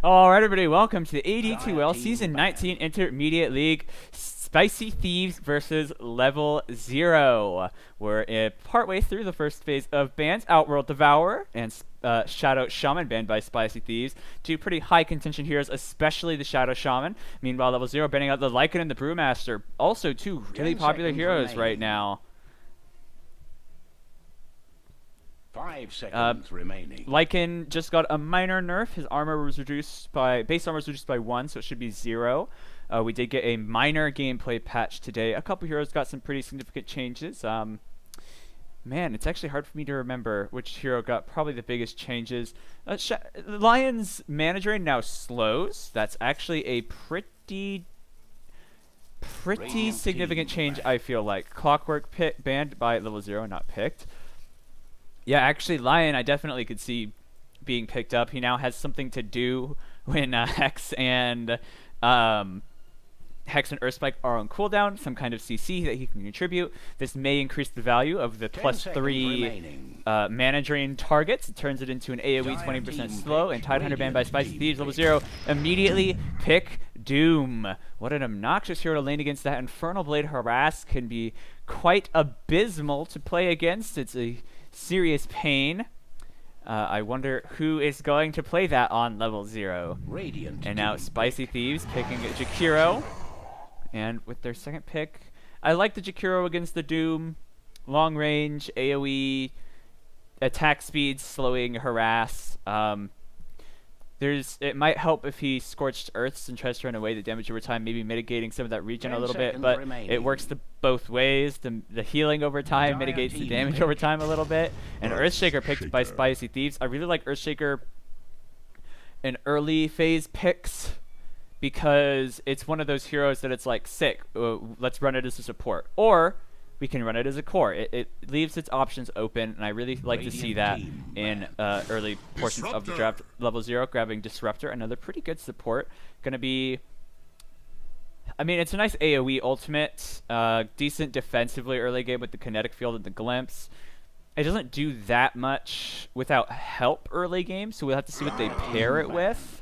All right, everybody, welcome to the AD2L Season 19 Intermediate League Spicy Thieves versus Level 0. We're partway through the first phase of bans, Outworld Devourer and Shadow Shaman, banned by Spicy Thieves. Two pretty high contention heroes, especially the Shadow Shaman. Meanwhile, Level 0 banning out the Lycan and the Brewmaster. Also two really popular heroes right now. 5 seconds remaining. Lycan just got a minor nerf. His armor was reduced by base armor was reduced by 1, so it should be 0. We did get a minor gameplay patch today. A couple heroes got some pretty significant changes. Man, it's actually hard for me to remember which hero got probably the biggest changes. Lion's mana drain now slows. That's actually a pretty significant change, I feel like. Clockwork banned by Level 0, not picked. Yeah, actually, Lion, I definitely could see being picked up. He now has something to do when Hex and Earthspike are on cooldown, some kind of CC that he can contribute. This may increase the value of the +3 mana drain targets. It turns it into an AoE 20% slow, and Tidehunter banned by Spicy Thieves. Level 0, immediately pick Doom. What an obnoxious hero to lane against. That Infernal Blade Harass can be quite abysmal to play against. It's a serious pain. I wonder who is going to play that on Level 0. And now Spicy Thieves picking Jakiro. And with their second pick, I like the Jakiro against the Doom. Long range, AoE, attack speed, slowing, harass. It might help if he Scorched Earths and tries to run away the damage over time, maybe mitigating some of that regen a little bit, but it works both ways. The healing over time mitigates the damage over time a little bit. And Earthshaker picked by Spicy Thieves. I really like Earthshaker in early phase picks because it's one of those heroes that it's like, sick, let's run it as a support. Or we can run it as a core. It leaves its options open, and I really like to see that in early portions of the draft. Level 0, grabbing Disruptor, another pretty good support. Gonna be, I mean, it's a nice AoE ultimate, decent defensively early game with the Kinetic Field and the Glimpse. It doesn't do that much without help early game, so we'll have to see what they pair it with.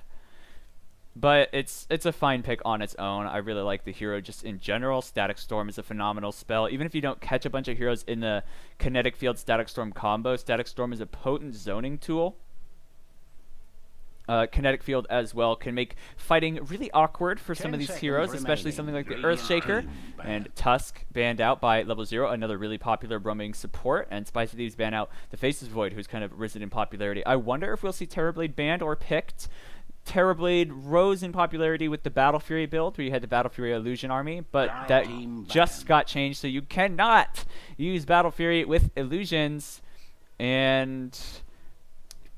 But it's a fine pick on its own. I really like the hero just in general. Static Storm is a phenomenal spell. Even if you don't catch a bunch of heroes in the Kinetic Field Static Storm combo, Static Storm is a potent zoning tool. Kinetic Field as well can make fighting really awkward for some of these heroes, especially something like the Earthshaker. And Tusk banned out by Level 0, another really popular roaming support. And Spicy Thieves ban out the Faces Void, who's kind of risen in popularity. I wonder if we'll see Terrorblade banned or picked. Terrorblade rose in popularity with the Battle Fury build, where you had the Battle Fury Illusion army, but that just got changed, so you cannot use Battle Fury with illusions. And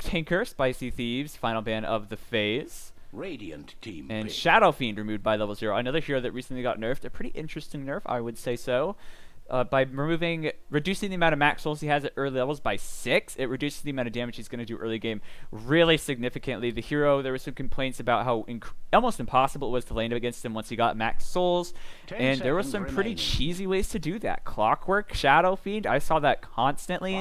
Tinker, Spicy Thieves, final ban of the phase. And Shadow Fiend removed by Level 0, another hero that recently got nerfed, a pretty interesting nerf, I would say so. By reducing the amount of max souls he has at early levels by 6, it reduces the amount of damage he's going to do early game really significantly. The hero, there were some complaints about how almost impossible it was to lane against him once he got max souls, and there were some pretty cheesy ways to do that. Clockwork, Shadow Fiend, I saw that constantly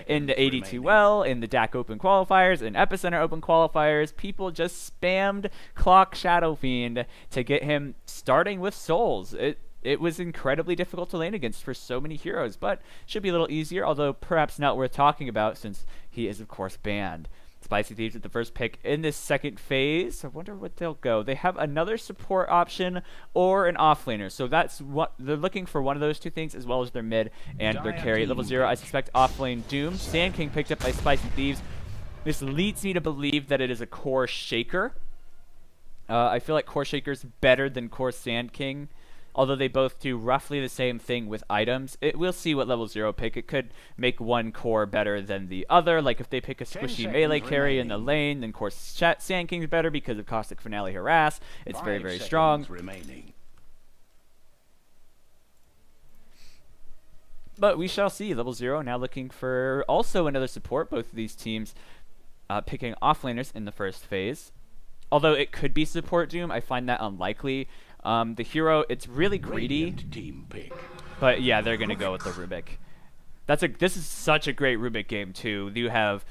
in the AD2L, in the DAC Open Qualifiers, in Epicenter Open Qualifiers. People just spammed Clock Shadow Fiend to get him starting with souls. It was incredibly difficult to lane against for so many heroes, but should be a little easier, although perhaps not worth talking about since he is, of course, banned. Spicy Thieves with the first pick in this second phase. I wonder what they'll go. They have another support option or an offlaner, so that's what they're looking for, one of those two things, as well as their mid and their carry. Level 0, I suspect offlane Doom. Sand King picked up by Spicy Thieves. This leads me to believe that it is a Core Shaker. I feel like Core Shaker is better than Core Sand King. Although they both do roughly the same thing with items. We'll see what Level 0 pick. It could make one core better than the other. Like if they pick a squishy melee carry in the lane, then Core Sand King's better because of Caustic Finale Harass. It's very, very strong. But we shall see. Level 0 now looking for also another support. Both of these teams picking offlaners in the first phase. Although it could be support Doom, I find that unlikely. The hero, it's really greedy, but yeah, they're gonna go with the Rubik. This is such a great Rubik game too. You have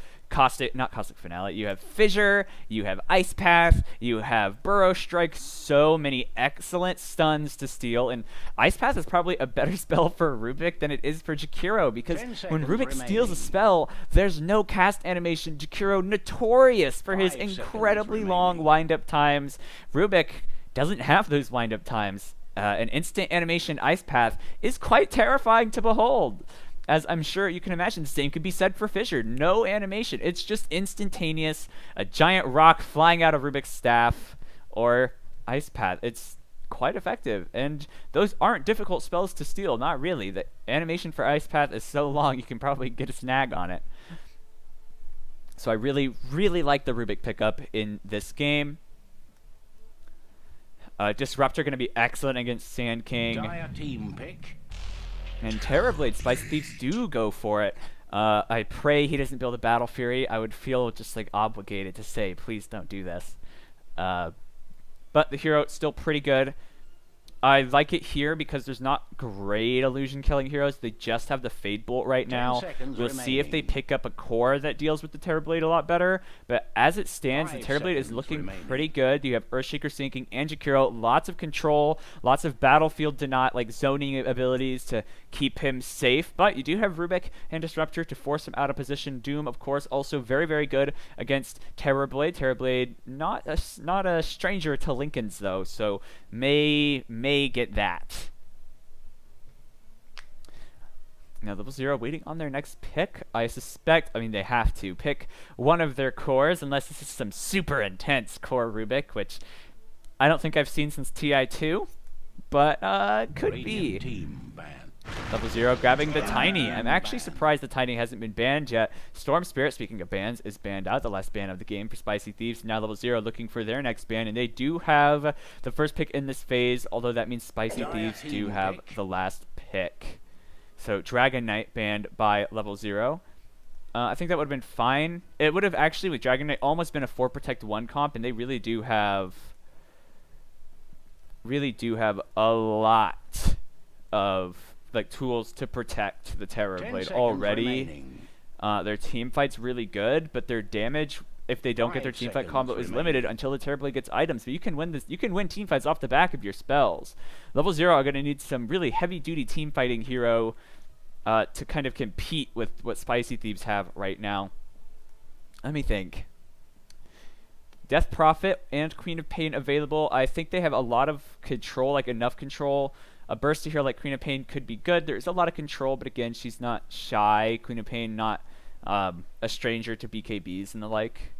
not Caustic Finale, you have Fissure, you have Ice Path, you have Burrow Strike, so many excellent stuns to steal, and Ice Path is probably a better spell for Rubik than it is for Jakiro, because when Rubik steals a spell, there's no cast animation. Jakiro, notorious for his incredibly long wind-up times. Rubik doesn't have those wind-up times. An instant animation Ice Path is quite terrifying to behold. As I'm sure you can imagine, the same could be said for Fissure. No animation. It's just instantaneous. A giant rock flying out of Rubik's staff or Ice Path. It's quite effective. And those aren't difficult spells to steal. Not really. The animation for Ice Path is so long you can probably get a snag on it. So I really, really like the Rubik pickup in this game. Disruptor going to be excellent against Sand King. Dire team pick. And Terrorblade, Spicy Thieves do go for it. I pray he doesn't build a Battle Fury. I would feel just like obligated to say, please don't do this. But the hero still pretty good. I like it here because there's not great illusion killing heroes. They just have the Fade Bolt right now. We'll see if they pick up a core that deals with the Terrorblade a lot better. But as it stands, the Terrorblade is looking pretty good. You have Earthshaker sinking and Jakiro. Lots of control, lots of battlefield zoning abilities to keep him safe. But you do have Rubik and Disruptor to force him out of position. Doom, of course, also very, very good against Terrorblade. Terrorblade, not a stranger to Lincoln's though, so may get that. Now Level 0 waiting on their next pick. I suspect, I mean they have to pick one of their cores unless this is some super intense core Rubik, which I don't think I've seen since TI2, but could be. Team ban. Level 0 grabbing the Tiny. I'm actually surprised the Tiny hasn't been banned yet. Storm Spirit, speaking of bans, is banned out, the last ban of the game for Spicy Thieves. Now Level 0 looking for their next ban, and they do have the first pick in this phase, although that means Spicy Thieves do have the last pick. So Dragon Knight banned by Level 0. I think that would have been fine. It would have actually, with Dragon Knight, almost been a 4 Protect 1 comp, and they really do have a lot of like tools to protect the Terrorblade already. Their team fight's really good, but their damage, if they don't get their team fight combo, is limited until the Terrorblade gets items. But you can win this. You can win team fights off the back of your spells. Level 0 are going to need some really heavy-duty team fighting hero to kind of compete with what Spicy Thieves have right now. Let me think. Death Prophet and Queen of Pain available. I think they have a lot of control, like enough control. A bursty hero like Queen of Pain could be good. There's a lot of control, but again, she's not shy. Queen of Pain, not a stranger to BKBs and the like.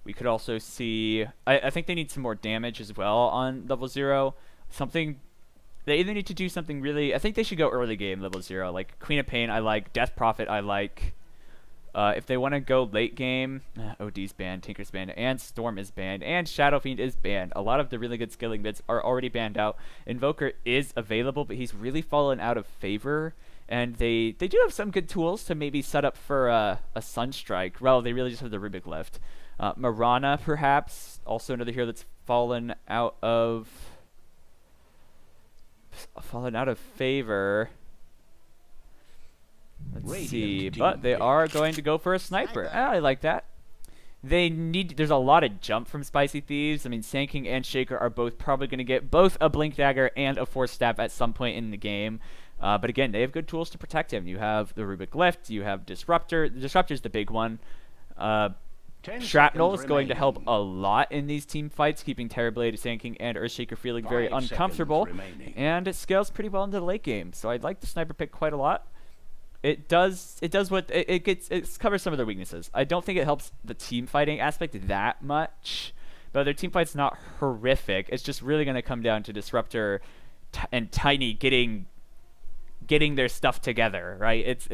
We could also see... I think they need some more damage as well on Level 0. They either need to do something really... I think they should go early game Level 0. Like Queen of Pain, I like. Death Prophet, I like. If they want to go late game, OD's banned, Tinker's banned, and Storm is banned, and Shadow Fiend is banned. A lot of the really good skilling bids are already banned out. Invoker is available, but he's really fallen out of favor, and they do have some good tools to maybe set up for a Sunstrike. Well, they really just have the Rubik left. Marana, perhaps, also another hero that's fallen out of favor. Let's see, but they are going to go for a sniper. I like that. There's a lot of jump from Spicy Thieves. I mean, Sand King and Shaker are both probably going to get both a Blink Dagger and a Force Staff at some point in the game. But again, they have good tools to protect him. You have the Rubik Lift, you have Disruptor. The Disruptor's the big one. Shrapnel is going to help a lot in these team fights, keeping Terrorblade, Sand King, and Earthshaker feeling very uncomfortable. And it scales pretty well into the late game. So I'd like the sniper pick quite a lot. It covers some of their weaknesses. I don't think it helps the team fighting aspect that much, but their team fight's not horrific. It's just really going to come down to Disruptor and Tiny getting their stuff together, right?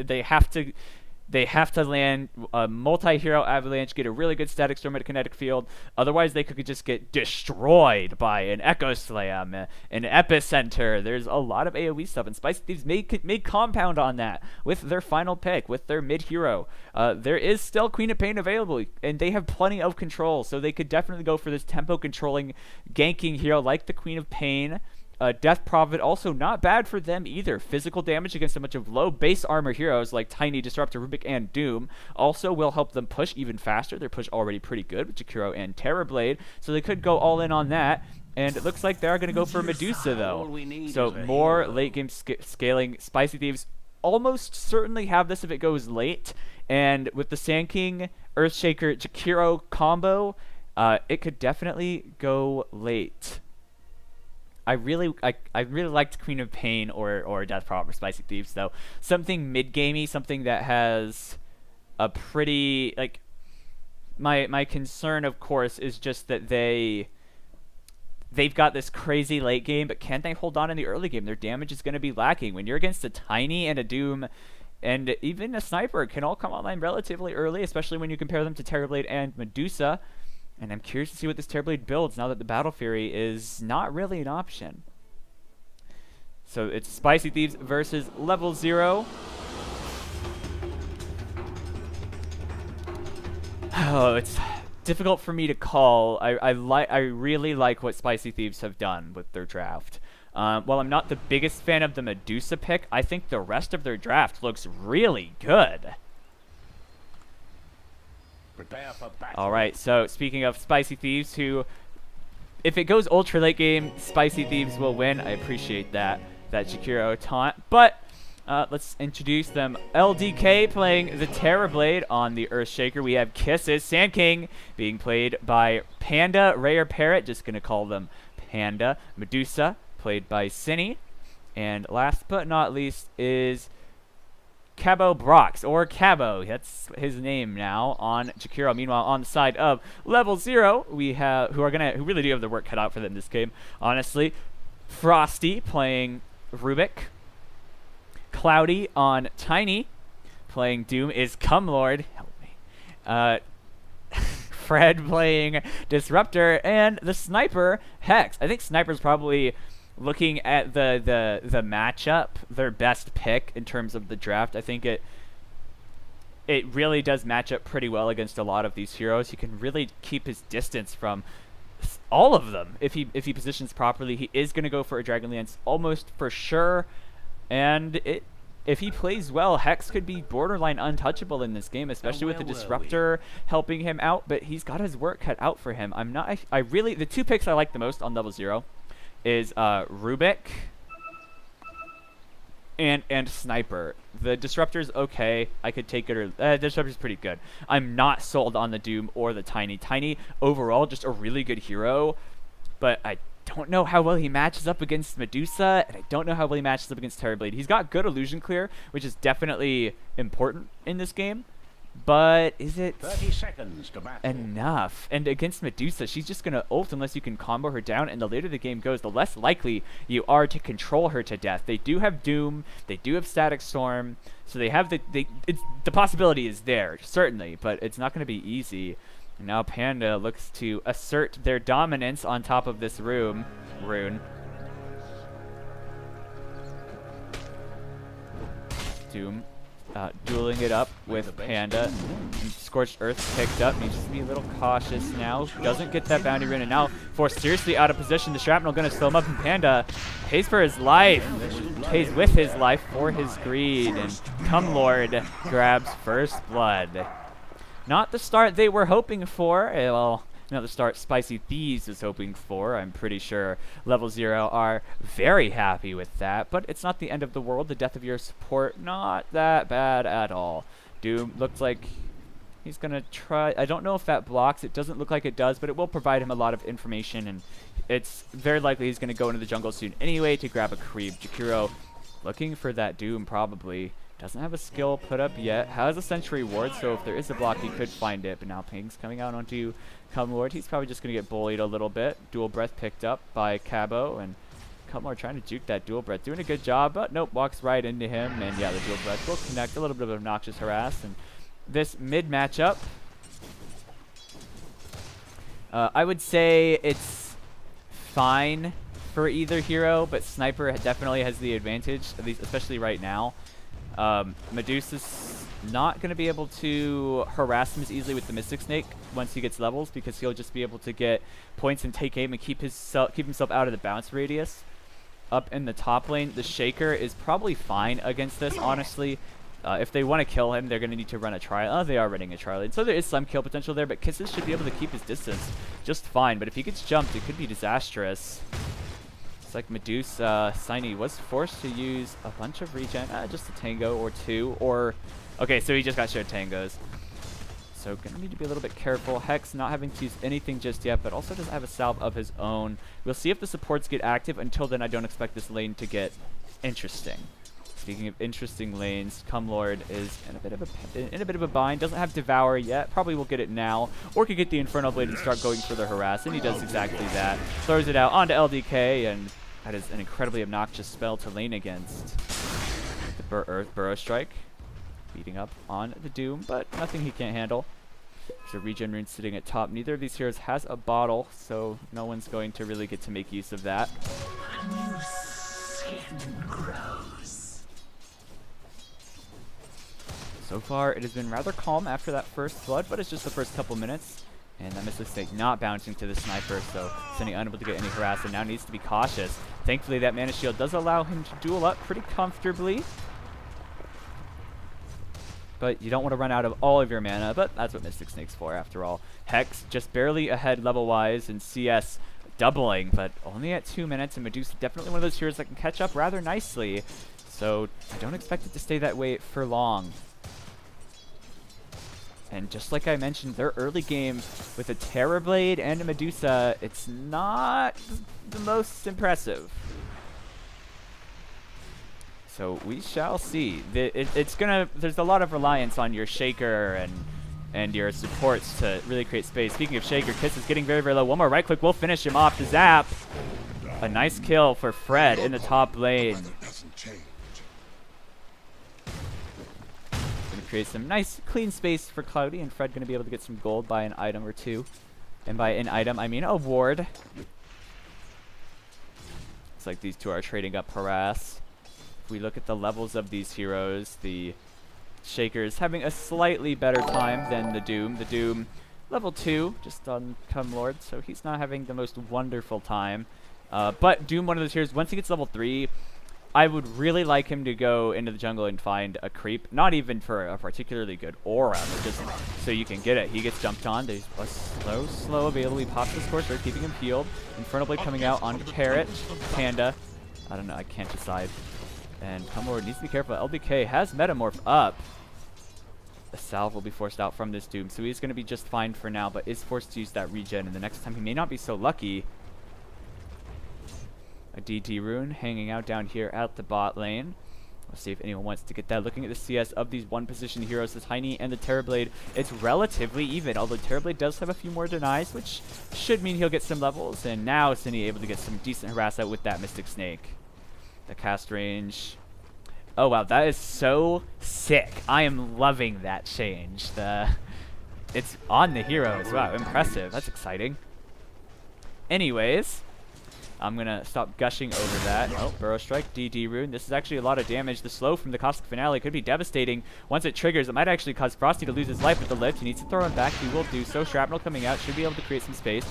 They have to land a multi-hero avalanche, get a really good static storm at a kinetic field. Otherwise, they could just get destroyed by an Echo Slam, an Epicenter. There's a lot of AoE stuff, and Spicy Thieves may compound on that with their final pick, with their mid-hero. There is still Queen of Pain available, and they have plenty of control, so they could definitely go for this tempo-controlling, ganking hero like the Queen of Pain. Death Prophet also not bad for them either. Physical damage against a bunch of low base armor heroes like Tiny, Disruptor, Rubik, and Doom also will help them push even faster. Their push already pretty good with Jakiro and Terrorblade, so they could go all in on that. And it looks like they are going to go for Medusa, though. So more late game scaling. Spicy Thieves almost certainly have this if it goes late. And with the Sand King, Earthshaker, Jakiro combo, it could definitely go late. I really liked Queen of Pain or Death Prophet for Spicy Thieves, though. Something mid-gamey, something that has a pretty, like, my concern, of course, is just that they've got this crazy late game, but can they hold on in the early game? Their damage is going to be lacking. When you're against a Tiny and a Doom and even a Sniper can all come online relatively early, especially when you compare them to Terrorblade and Medusa. And I'm curious to see what this Terrorblade builds now that the Battle Fury is not really an option. So it's Spicy Thieves versus Level 0. Oh, it's difficult for me to call. I really like what Spicy Thieves have done with their draft. While I'm not the biggest fan of the Medusa pick, I think the rest of their draft looks really good. Alright, so speaking of Spicy Thieves, who, if it goes ultra late game, Spicy Thieves will win. I appreciate that Jakiro taunt. But let's introduce them. LDK playing the Terrorblade on the Earthshaker. We have Kisses, Sand King being played by Panda, Rare Parrot, just going to call them Panda. Medusa, played by Cinny. And last but not least is Cabo Brox, or Cabo, that's his name now, on Jakiro. Meanwhile, on the side of Level 0, we have, who really do have their work cut out for them this game, honestly. Frosty playing Rubik. Cloudy on Tiny, playing Doom, is Cumlord. Help me. Fred playing Disruptor, and the Sniper, Hex. I think Sniper's probably, looking at the matchup, their best pick in terms of the draft. I think it really does match up pretty well against a lot of these heroes. He can really keep his distance from all of them if he positions properly. He is going to go for a Dragon Lance almost for sure, and if he plays well, Hex could be borderline untouchable in this game, especially with the Disruptor helping him out. But he's got his work cut out for him. The two picks I like the most on Level 0 is Rubik and Sniper. The Disruptor's okay. I could take it, or the Disruptor's pretty good. I'm not sold on the Doom or the Tiny. Tiny, overall, just a really good hero, but I don't know how well he matches up against Medusa, and I don't know how well he matches up against Terrorblade. He's got good illusion clear, which is definitely important in this game. But is it 30 seconds to battle. Enough? And against Medusa, she's just going to ult unless you can combo her down, and the later the game goes, the less likely you are to control her to death. They do have Doom, they do have Static Storm, so they have the possibility is there, certainly, but it's not going to be easy. And now Panda looks to assert their dominance on top of this rune. Doom dueling it up with Panda. And Scorched Earth picked up. Needs to be a little cautious now. Doesn't get that bounty rune, and now forced seriously out of position. The shrapnel going to slow him up, and Panda pays for his life. Pays with his life for his greed, and Cumlord grabs first blood. Not the start they were hoping for. Well, not the start Spicy Thieves was hoping for. I'm pretty sure Level 0 are very happy with that, but it's not the end of the world. The death of your support, not that bad at all. Doom looks like he's going to try. I don't know if that blocks. It doesn't look like it does, but it will provide him a lot of information, and it's very likely he's going to go into the jungle soon anyway to grab a creep. Jakiro looking for that Doom probably. Doesn't have a skill put up yet. Has a Sentry Ward, so if there is a block, he could find it. But now Ping's coming out onto Cumlord. He's probably just going to get bullied a little bit. Dual Breath picked up by Cabo, and Cumlord trying to juke that Dual Breath. Doing a good job, but nope, walks right into him. And yeah, the Dual Breath will connect. A little bit of obnoxious harass. And this mid matchup, I would say it's fine for either hero, but Sniper definitely has the advantage, at least especially right now. Medusa's not going to be able to harass him as easily with the Mystic Snake once he gets levels, because he'll just be able to get points and take aim and keep himself out of the bounce radius. up in the top lane. The Shaker is probably fine against this, honestly. If they want to kill him, they're going to need to run a trial. Oh, they are running a trial lane, so there is some kill potential there, but Kisses should be able to keep his distance just fine. But if he gets jumped, it could be disastrous. It's like Medusa, Siny was forced to use a bunch of regen, just a tango or two, or... Okay, so he just got shared tangos. So gonna need to be a little bit careful. Hex not having to use anything just yet, but also doesn't have a salve of his own. We'll see if the supports get active. Until then, I don't expect this lane to get interesting. Speaking of interesting lanes, Cumlord is in a bit of a bind. Doesn't have Devour yet. Probably will get it now, or could get the Infernal Blade and start going for the harass. And he does exactly that. Throws it out onto LDK, and that is an incredibly obnoxious spell to lane against. The Burrow Strike, beating up on the Doom, but nothing he can't handle. There's a regen rune sitting at top. Neither of these heroes has a bottle, so no one's going to really get to make use of that. A new skin grows. So far, it has been rather calm after that first flood, but it's just the first couple minutes. And that Mystic Snake not bouncing to the sniper, so Sunny unable to get any harass and now needs to be cautious. Thankfully, that Mana Shield does allow him to duel up pretty comfortably. But you don't want to run out of all of your mana, but that's what Mystic Snake's for after all. Hex just barely ahead level-wise, and CS doubling, but only at 2 minutes, and Medusa definitely one of those heroes that can catch up rather nicely. So I don't expect it to stay that way for long. And just like I mentioned, their early game with a Terrorblade and a Medusa, it's not the most impressive. So we shall see. There's a lot of reliance on your Shaker and your supports to really create space. Speaking of Shaker, Kiss is getting very, very low. One more right click will finish him off. The zap. A nice kill for Fred in the top lane. Create some nice clean space for Cloudy, and Fred going to be able to get some gold by an item or two. And by an item, I mean a ward. It's like these two are trading up harass. If we look at the levels of these heroes, the Shaker's having a slightly better time than the Doom. The Doom, level 2, just on Cumlord, so he's not having the most wonderful time. But Doom, one of those heroes, once he gets level 3, I would really like him to go into the jungle and find a creep, not even for a particularly good aura, but just so you can get it. He gets jumped on. There's a slow available. He pops the Scorcher, keeping him healed. Infernal Blade coming out on Carrot, Panda. I don't know, I can't decide. And Cumlord needs to be careful. LBK has Metamorph up. A salve will be forced out from this Doom, so he's going to be just fine for now, but is forced to use that regen, and the next time he may not be so lucky. A DT rune hanging out down here at the bot lane. Let's see if anyone wants to get that. Looking at the CS of these one-position heroes, the Tiny and the Terrorblade, it's relatively even, although Terrorblade does have a few more denies, which should mean he'll get some levels, and now Cindy able to get some decent harass out with that Mystic Snake. The cast range. Oh wow, that is so sick. I am loving that change. It's on the heroes. Wow, impressive. That's exciting. Anyways, I'm going to stop gushing over that. Oh, Burrow Strike, DD Rune. This is actually a lot of damage. The slow from the Caustic Finale could be devastating. Once it triggers, it might actually cause Frosty to lose his life with the lift. He needs to throw him back. He will do so. Shrapnel coming out. Should be able to create some space.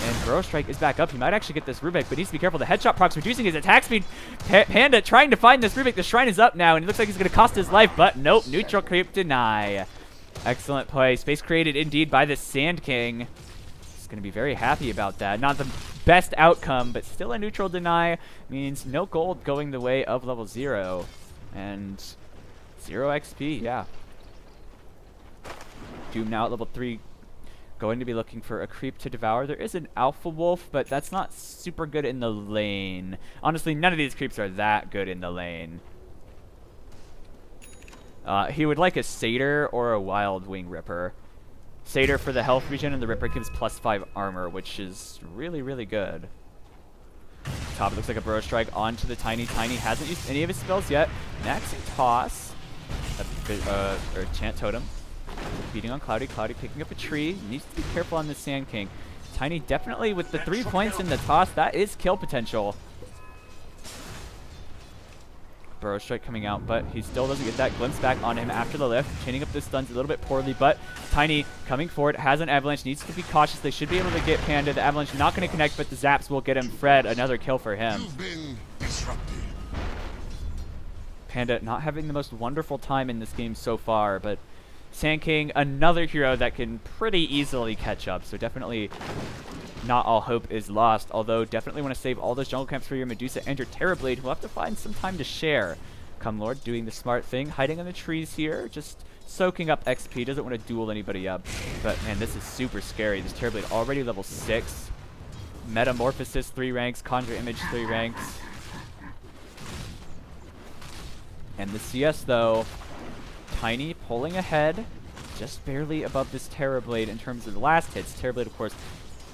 And Burrow Strike is back up. He might actually get this Rubik, but needs to be careful. The headshot procs reducing his attack speed. Panda trying to find this Rubik. The Shrine is up now, and it looks like he's going to cost his life, but nope. Neutral creep deny. Excellent play. Space created indeed by the Sand King. He's going to be very happy about that. Not the best outcome, but still a neutral deny means no gold going the way of level 0 and 0 XP. Yeah, Doom now at level 3, going to be looking for a creep to devour. There is an Alpha Wolf, but that's not super good in the lane. Honestly, none of these creeps are that good in the lane. He would like a Satyr or a Wild Wing Ripper. Satyr for the health regen, and the Ripper gives +5 armor, which is really, really good. Top, it looks like a Burrow Strike onto the Tiny. Tiny hasn't used any of his spells yet. Next, Toss. Or Chant Totem. Beating on Cloudy. Cloudy picking up a tree. Needs to be careful on the Sand King. Tiny definitely with the 3 points in the Toss. That is kill potential. Burrow Strike coming out, but he still doesn't get that glimpse back on him after the lift. Chaining up the stuns a little bit poorly, but Tiny coming forward, has an Avalanche, needs to be cautious. They should be able to get Panda. The Avalanche not going to connect, but the Zaps will get him. Fred, another kill for him. Panda not having the most wonderful time in this game so far, but Sand King, another hero that can pretty easily catch up, so definitely not all hope is lost, although definitely want to save all those jungle camps for your Medusa and your Terrorblade, who will have to find some time to share. Cumlord doing the smart thing, hiding in the trees here, just soaking up XP, doesn't want to duel anybody up. But man, this is super scary. This Terrorblade already level 6. Metamorphosis 3 ranks, Conjure Image 3 ranks. And the CS though, Tiny pulling ahead, just barely above this Terrorblade in terms of the last hits. Terrorblade of course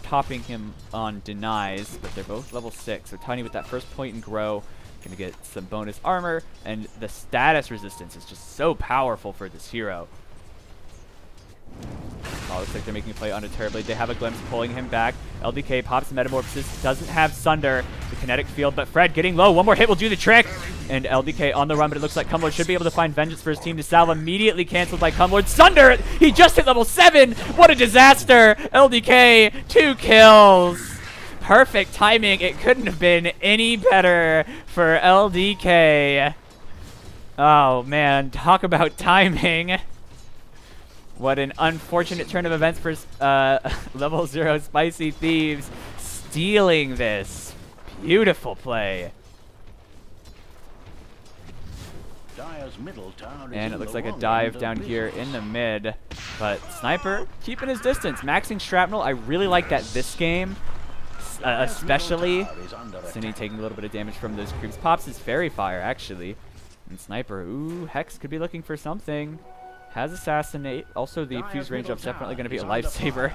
topping him on denies, but they're both level 6. So Tiny with that first point and grow, gonna get some bonus armor, and the status resistance is just so powerful for this hero. Oh, looks like they're making a play onto Terrorblade. They have a glimpse pulling him back. LDK pops Metamorphosis, doesn't have Sunder, the kinetic field, but Fred getting low. One more hit will do the trick. And LDK on the run, but it looks like Cumlord should be able to find vengeance for his team. To Salve immediately canceled by Cumlord. Sunder! He just hit level 7! What a disaster! LDK, 2 kills! Perfect timing. It couldn't have been any better for LDK. Oh man, talk about timing. What an unfortunate turn of events for level 0 Spicy Thieves stealing this. Beautiful play. And it looks like a dive down here in the mid. But Sniper keeping his distance, maxing Shrapnel. I really like that this game, especially. Cindy taking a little bit of damage from those creeps. Pops his Fairy Fire, actually. And Sniper, ooh, Hex could be looking for something. Has Assassinate. Also, the fuse range up's definitely going to be a lifesaver.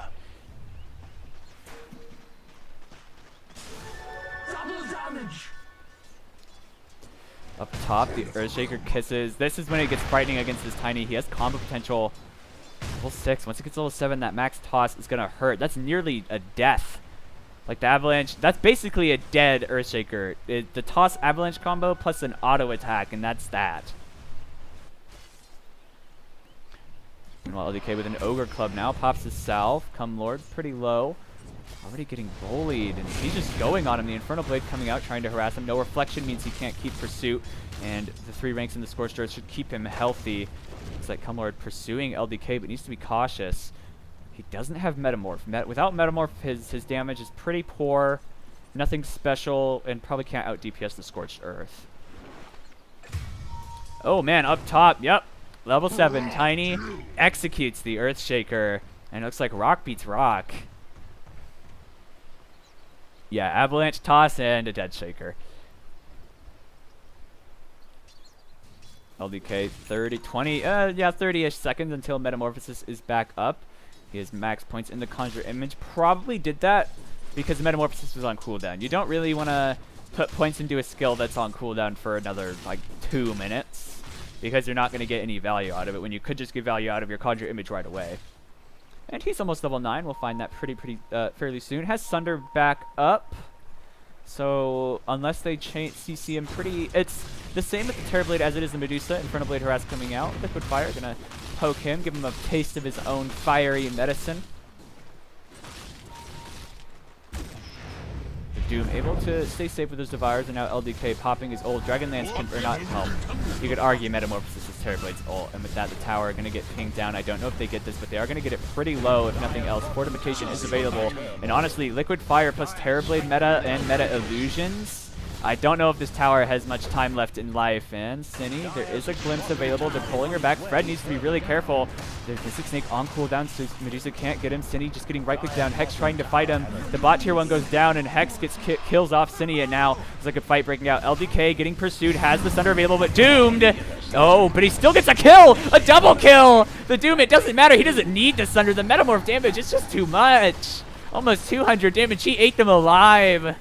Up top, the Earthshaker kisses. This is when it gets frightening against this Tiny. He has combo potential. Level 6. Once it gets level 7, that max toss is going to hurt. That's nearly a death. Like the Avalanche, that's basically a dead Earthshaker. The toss Avalanche combo plus an auto attack, and that's that. Meanwhile, LDK with an Ogre Club now pops his Salve. Cumlord pretty low. Already getting bullied, and he's just going on him. The Infernal Blade coming out, trying to harass him. No reflection means he can't keep pursuit, and the 3 ranks in the Scorched Earth should keep him healthy. Looks like Cumlord pursuing LDK, but needs to be cautious. He doesn't have Metamorph. Without Metamorph, his damage is pretty poor. Nothing special, and probably can't out DPS the Scorched Earth. Oh man, up top, yep. Level 7, Tiny executes the Earthshaker, and it looks like rock beats rock. Yeah, Avalanche, Toss, and a Dead Shaker. LDK 30-ish seconds until Metamorphosis is back up. He has max points in the Conjure Image. Probably did that because Metamorphosis was on cooldown. You don't really want to put points into a skill that's on cooldown for another, like, 2 minutes. Because you're not going to get any value out of it when you could just get value out of your Conjure Image right away. And he's almost level 9. We'll find that fairly soon. Has Sunder back up. So unless they change CC him pretty... It's the same with the Terrorblade as it is the Medusa. Infernal Blade Harass coming out. Liquid Fire going to poke him. Give him a taste of his own fiery medicine. Doom able to stay safe with his Devours, and now LDK popping his ult. Dragonlance can, or not, well, you could argue Metamorphosis is Terrorblade's ult, and with that the tower are going to get pinged down. I don't know if they get this, but they are going to get it pretty low if nothing else. Fortification is available, and honestly, Liquid Fire plus Terrorblade meta and meta illusions. I don't know if this tower has much time left in life, and Cinny, there is a glimpse available. They're pulling her back. Fred needs to be really careful. There's Mystic Snake on cooldown, so Medusa can't get him. Cinny just getting right-click down. Hex trying to fight him. The bot tier 1 goes down, and Hex gets kills off Cinny, and now there's like a fight breaking out. LDK getting pursued, has the Sunder available, but doomed! Oh, but he still gets a kill! A double kill! The Doom, it doesn't matter. He doesn't need the Sunder. The Metamorph damage is just too much. Almost 200 damage. He ate them alive.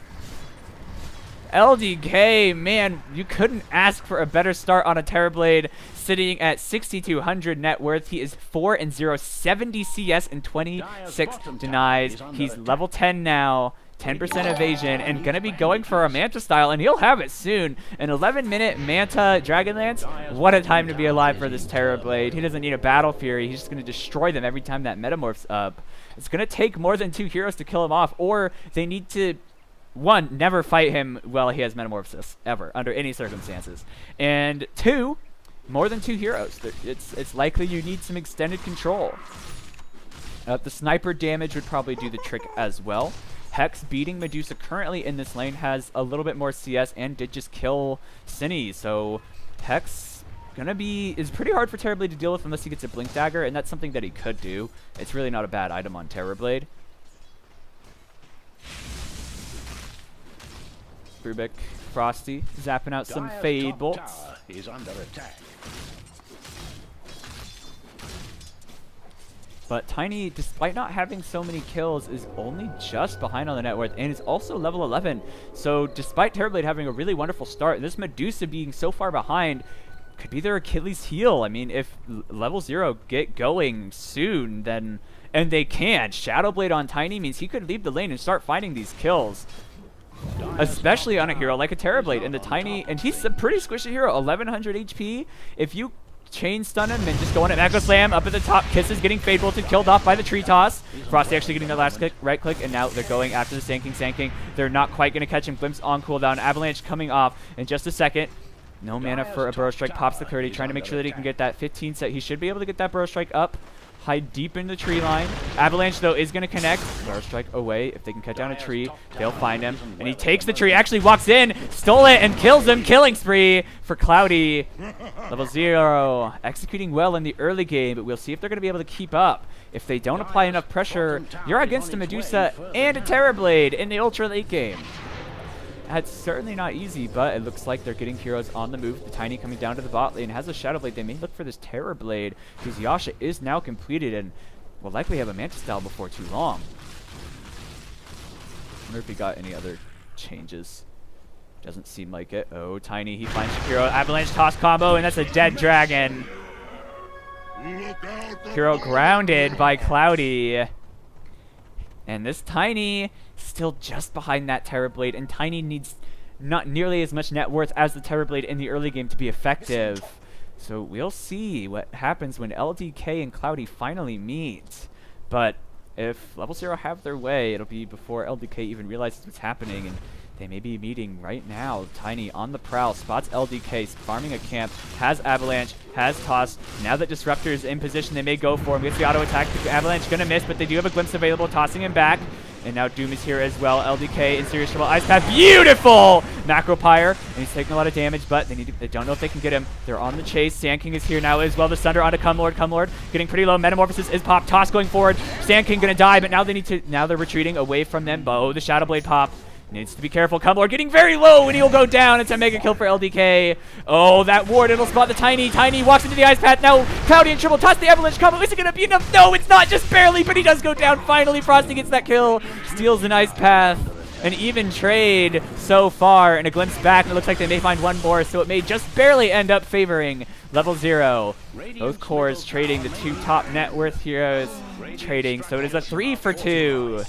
LDK, man, you couldn't ask for a better start on a Terrorblade, sitting at 6,200 net worth. He is 4-0, 70 CS and 26 denies. He's level 10 now, 10% evasion, and gonna be going for a Manta style, and he'll have it soon. An 11-minute Manta Dragonlance. What a time to be alive for this Terrorblade. He doesn't need a Battle Fury. He's just gonna destroy them every time that Metamorph's up. It's gonna take more than 2 heroes to kill him off, or they need to one, never fight him while he has Metamorphosis, ever, under any circumstances. And two, more than 2 heroes. It's likely you need some extended control. The sniper damage would probably do the trick as well. Hex beating Medusa currently in this lane has a little bit more CS and did just kill Cine, so Hex is pretty hard for Terrorblade to deal with unless he gets a Blink Dagger, and that's something that he could do. It's really not a bad item on Terrorblade. Rubik, Frosty, zapping out some Fade Bolts. Is under attack. But Tiny, despite not having so many kills, is only just behind on the net worth, and is also level 11. So despite Terrorblade having a really wonderful start, this Medusa being so far behind could be their Achilles heel. I mean, if level 0 get going soon, then, and they can, Shadowblade on Tiny means he could leave the lane and start finding these kills. Especially on a hero like a Terrorblade, and the Tiny, and he's a pretty squishy hero, 1100 HP. If you chain stun him and just go on an Echo Slam up at the top, Kisses getting Fade Bolted, killed off by the Tree Toss. Frosty actually getting the last click, right click, and now they're going after the Sanking. They're not quite going to catch him. Glimpse on cooldown. Avalanche coming off in just a second. No mana for a Burrow Strike. Pops the 30, trying to make sure that he can get that 15 set. He should be able to get that Burrow Strike up. Hide deep in the tree line. Avalanche, though, is going to connect. Burrow Strike away. If they can cut down a tree, they'll find him. And he takes the tree, actually walks in, stole it, and kills him. Killing spree for Cloudy. Level 0. Executing well in the early game, but we'll see if they're going to be able to keep up. If they don't apply enough pressure, you're against a Medusa and a Terrorblade in the ultra late game. That's certainly not easy, but it looks like they're getting heroes on the move. The Tiny coming down to the bot lane has a Shadowblade. They may look for this Terrorblade because Yasha is now completed and will likely have a Mantis style before too long. I wonder if he got any other changes. Doesn't seem like it. Oh, Tiny, he finds Shakiro. Avalanche toss combo, and that's a dead dragon. Hero grounded by Cloudy. And this Tiny still just behind that Terrorblade, and Tiny needs not nearly as much net worth as the Terrorblade in the early game to be effective. So we'll see what happens when LDK and Cloudy finally meet. But if Level 0 have their way, it'll be before LDK even realizes what's happening, and they may be meeting right now. Tiny on the prowl, spots LDK, farming a camp, has Avalanche, has Toss. Now that Disruptor is in position, they may go for him. Gets the auto attack. Avalanche gonna miss, but they do have a glimpse available, tossing him back. And now Doom is here as well. LDK in serious trouble. Ice Path, beautiful! Macro Pyre, and he's taking a lot of damage, but they don't know if they can get him. They're on the chase. Sand King is here now as well. The Sunder onto Cumlord. Cumlord getting pretty low. Metamorphosis is popped. Toss going forward. Sand King gonna die, but now they're retreating away from them. Oh, the Shadowblade pop. Needs to be careful. Cumlord getting very low, and he'll go down. It's a mega kill for LDK. Oh, that ward, it'll spot the Tiny. Tiny walks into the Ice Path. Now, Cloudy and Triple toss the Avalanche combo. Is it going to be enough? No, it's not, just barely, but he does go down. Finally, Frosty gets that kill. Steals an Ice Path. An even trade so far, and a glimpse back, and it looks like they may find one more, so it may just barely end up favoring Level 0. Both cores trading, the 2 top net worth heroes trading, so it is a 3 for 2.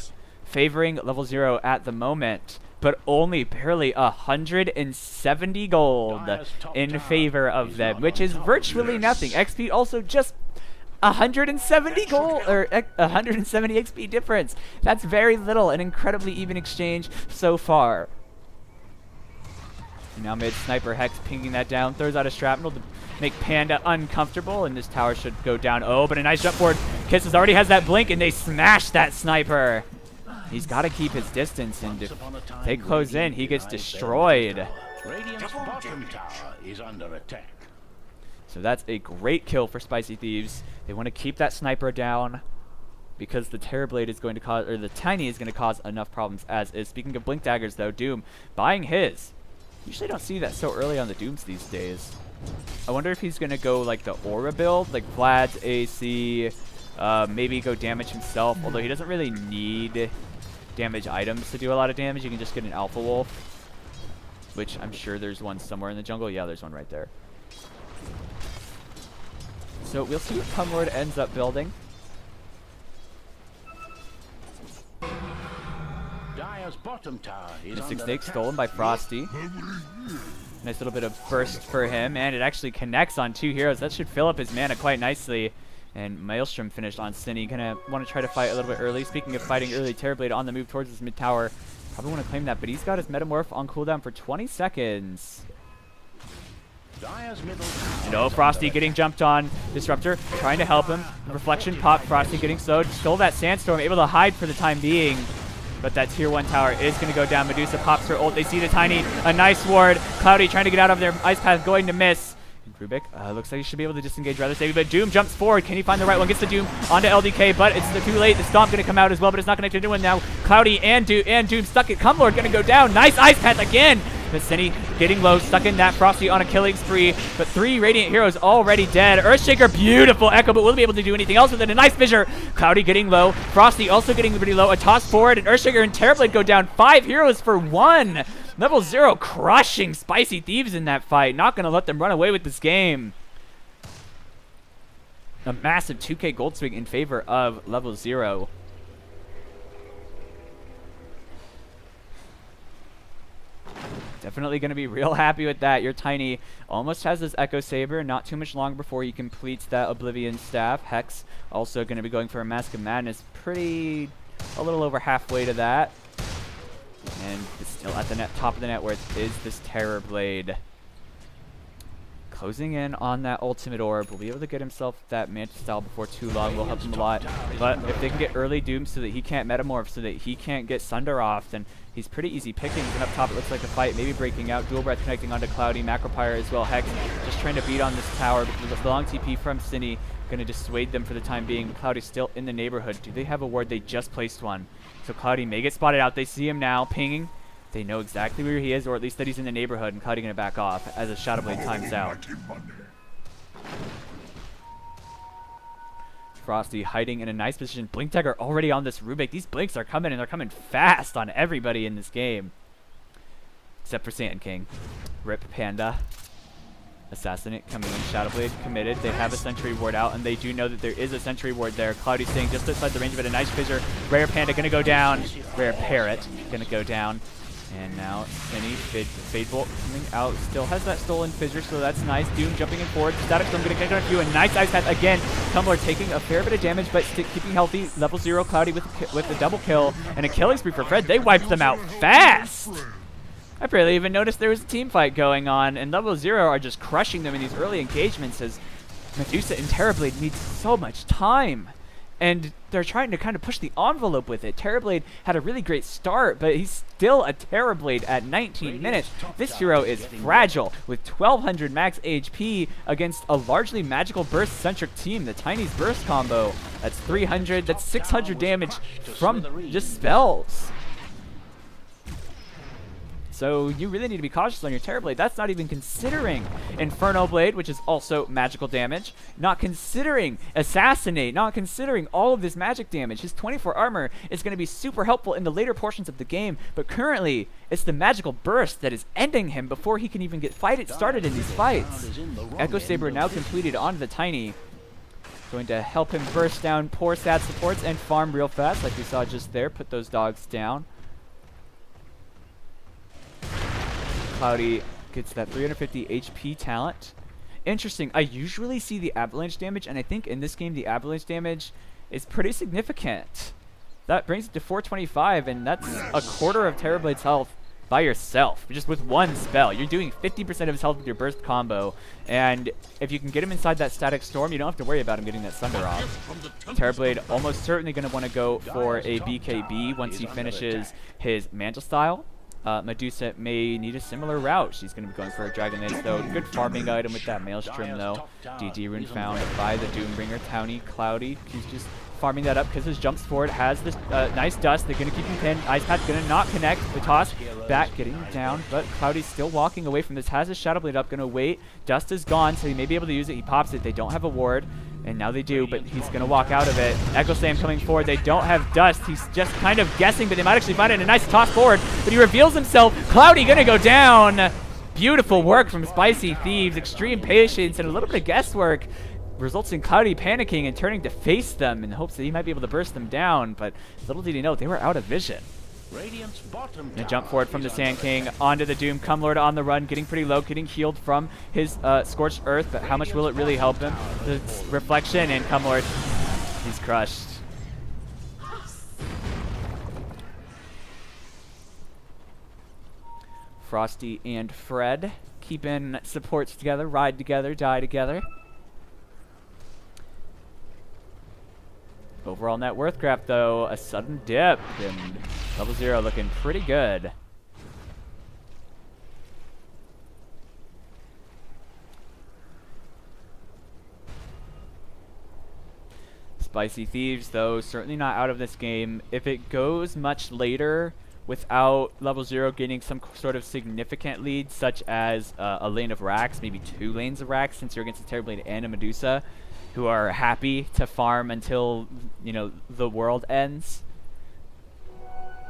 Favoring Level 0 at the moment, but only barely 170 gold in favor of them, which is virtually nothing. XP also just 170 gold, or 170 XP difference. That's very little, an incredibly even exchange so far. Now mid Sniper Hex pinging that down, throws out a shrapnel to make Panda uncomfortable, and this tower should go down. Oh, but a nice jump forward. Kisses already has that blink, and they smash that Sniper. He's got to keep his distance, and if they close in, he gets destroyed. Radiant's bottom tower is under attack. So that's a great kill for Spicy Thieves. They want to keep that Sniper down because the Terrorblade is going to cause, or the Tiny is going to cause enough problems as is. Speaking of Blink Daggers, though, Doom buying his. Usually don't see that so early on the Dooms these days. I wonder if he's going to go like the Aura build, like Vlad's AC, maybe go damage himself, although he doesn't really need damage items to do a lot of damage. You can just get an Alpha Wolf, which I'm sure there's one somewhere in the jungle. Yeah, there's one right there. So we'll see what Cumlord ends up building. Dire's bottom tower is Mystic under Snake attack. stolen by Frosty. Nice little bit of burst for him, and it actually connects on 2 heroes. That should fill up his mana quite nicely. And Maelstrom finished on Cine. Gonna want to try to fight a little bit early. Speaking of fighting early, Terrorblade on the move towards his mid tower. Probably want to claim that, but he's got his Metamorph on cooldown for 20 seconds. Dire's middle No, Frosty getting jumped on. Disruptor trying to help him. Reflection pop. Frosty getting slowed. Stole that Sandstorm. Able to hide for the time being. But that tier 1 tower is going to go down. Medusa pops her ult. They see the Tiny. A nice ward. Cloudy trying to get out of their Ice Path. Going to miss. And Rubik looks like he should be able to disengage rather safely. But Doom jumps forward. Can he find the right one? Gets the Doom onto LDK. But it's too late. The Stomp going to come out as well. But it's not connected to anyone now. Cloudy and Doom stuck it. Cumlord going to go down. Nice Ice Path again. Vicini getting low, stuck in that. Frosty on a killing spree, but 3 Radiant heroes already dead. Earthshaker, beautiful Echo, but will be able to do anything else with it. A nice fissure. Cloudy getting low. Frosty also getting pretty low. A toss forward, and Earthshaker and Terrorblade go down. 5 heroes for 1. Level 0 crushing Spicy Thieves in that fight. Not going to let them run away with this game. A massive 2k gold swing in favor of Level 0. Definitely going to be real happy with that. Your Tiny almost has this Echo Saber. Not too much longer before he completes that Oblivion Staff. Hex also going to be going for a Mask of Madness. A little over halfway to that. And it's still at the top of the net worth is this Terrorblade. Closing in on that ultimate orb. Will be able to get himself that Manta style before too long. Will help him a lot. But if they can get early Doom so that he can't Metamorph, so that he can't get Sunder off, then he's pretty easy pickings. And up top it looks like a fight maybe breaking out. Dual Breath connecting onto Cloudy. Macropyre as well. Hex just trying to beat on this tower. But with the long TP from Cine, going to dissuade them for the time being. Cloudy's still in the neighborhood. Do they have a ward? They just placed one. So Cloudy may get spotted out. They see him now pinging. They know exactly where he is, or at least that he's in the neighborhood, and Cloudy going to back off as a Shadowblade times out. Frosty hiding in a nice position. Blink Dagger already on this Rubik. These blinks are coming, and they're coming fast on everybody in this game. Except for Sand King. Rip Panda. Assassinate coming in. Shadowblade committed. They have a Sentry Ward out, and they do know that there is a Sentry Ward there. Cloudy staying just outside the range of it. A nice fissure. Rare Panda going to go down. Rare Parrot going to go down. And now Cinny, Fade Bolt coming out, still has that stolen fissure, so that's nice. Doom jumping in forward. Static Storm going to connect on a few. A nice Ice Path again. Tumblr taking a fair bit of damage, but keeping healthy. Level 0 Cloudy with the double kill. And a killing spree for Fred. They wiped them out fast. I barely even noticed there was a team fight going on, and Level 0 are just crushing them in these early engagements as Medusa and Terrorblade need so much time. And they're trying to kind of push the envelope with it. Terrorblade had a really great start, but he's still a Terrorblade at 19 minutes. This hero is fragile with 1200 max HP against a largely magical burst-centric team. The Tiny's burst combo, that's 300, that's 600 damage from just spells. So you really need to be cautious on your Terrorblade. That's not even considering Inferno Blade, which is also magical damage. Not considering Assassinate. Not considering all of this magic damage. His 24 armor is going to be super helpful in the later portions of the game. But currently, it's the magical burst that is ending him before he can even get started in these fights. Echo Saber now completed onto the Tiny. Going to help him burst down poor stat supports and farm real fast like we saw just there. Put those dogs down. Cloudy gets that 350 HP talent. Interesting. I usually see the avalanche damage, and I think in this game the avalanche damage is pretty significant. That brings it to 425, and that's a quarter of Terrorblade's health by yourself, just with one spell. You're doing 50% of his health with your burst combo, and if you can get him inside that static storm, you don't have to worry about him getting that Sunder off. Terrorblade almost certainly going to want to go for a BKB once he finishes his Mantle Style. Medusa may need a similar route. She's going to be going for a Dragon Lance, though. Good farming item with that Maelstrom, though. DD rune found by the Doombringer. Towny, Cloudy, he's just farming that up because his jumps forward has this nice dust. They're going to keep him pinned. Ice Path going to not connect. The toss back, getting down, but Cloudy's still walking away from this. Has his Shadow Blade up, going to wait. Dust is gone, so he may be able to use it. He pops it. They don't have a ward. And now they do, but he's going to walk out of it. Echo Slam coming forward. They don't have dust. He's just kind of guessing, but they might actually find it. A nice toss forward, but he reveals himself. Cloudy going to go down. Beautiful work from Spicy Thieves. Extreme patience and a little bit of guesswork results in Cloudy panicking and turning to face them in hopes that he might be able to burst them down. But little did he know, they were out of vision. And jump forward from the Sand King onto the Doom. Cumlord on the run, getting pretty low, getting healed from his Scorched Earth, but how much will it really help him? The reflection, and Cumlord, he's crushed. Frosty and Fred keeping supports together, ride together, die together. Overall net worth graph, though, a sudden dip, and Level 0 looking pretty good. Spicy Thieves, though, certainly not out of this game. If it goes much later without Level 0 gaining some sort of significant lead, such as a lane of racks, maybe 2 lanes of racks, since you're against a Terrorblade and a Medusa, who are happy to farm until, you know, the world ends,